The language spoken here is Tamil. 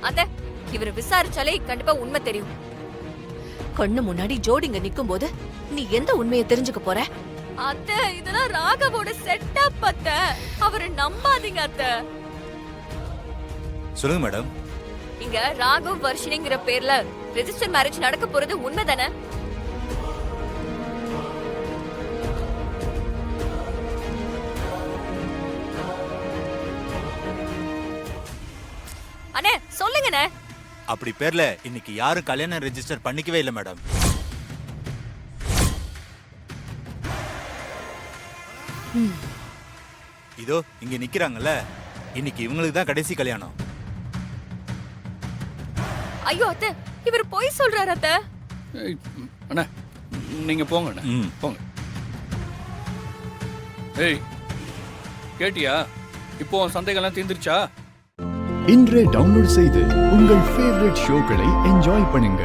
அத்த, இவரை விசாரிச்சாலே கண்டிப்பா உண்மை தெரியும். கண்ணு முன்னாடி ஜோடிங்க நிக்கும் போது நீ எந்த உண்மையை தெரிஞ்சுக்க போற? அத்த, இதெல்லாம் ராகவோட செட்டப் அத்த. அவரை நம்பாதீங்க அத்த. சொல்லுங்க மேடம். இங்க ராகவ் வர்ஷினிங்கிற பேர்ல ரெஜிஸ்டர் மேரேஜ் நடக்க போறது உண்மைதானே? அண்ணே சொல்லுங்கண்ணே. அப்படி பேர்ல இன்னைக்கு யாரும் கல்யாணம் ரெஜிஸ்டர் பண்ணிக்கவே இல்லை மேடம். இதோ இங்க நிக்கிறாங்கல்ல, இன்னைக்கு இவங்களுக்கு தான் கடைசி கல்யாணம். ஐயோ அத்தை, இவர் பொய் சொல்றாரு அத்தை. அண்ணா நீங்க போங்க அண்ணா, போங்க. ஏய் கேட்டியா, இப்போ சந்தேகம்லாம் தீர்ந்துருச்சா? இன்றே டவுன்லோட் செய்து உங்கள் ஃபேவரட் ஷோக்களை என்ஜாய் பண்ணுங்க.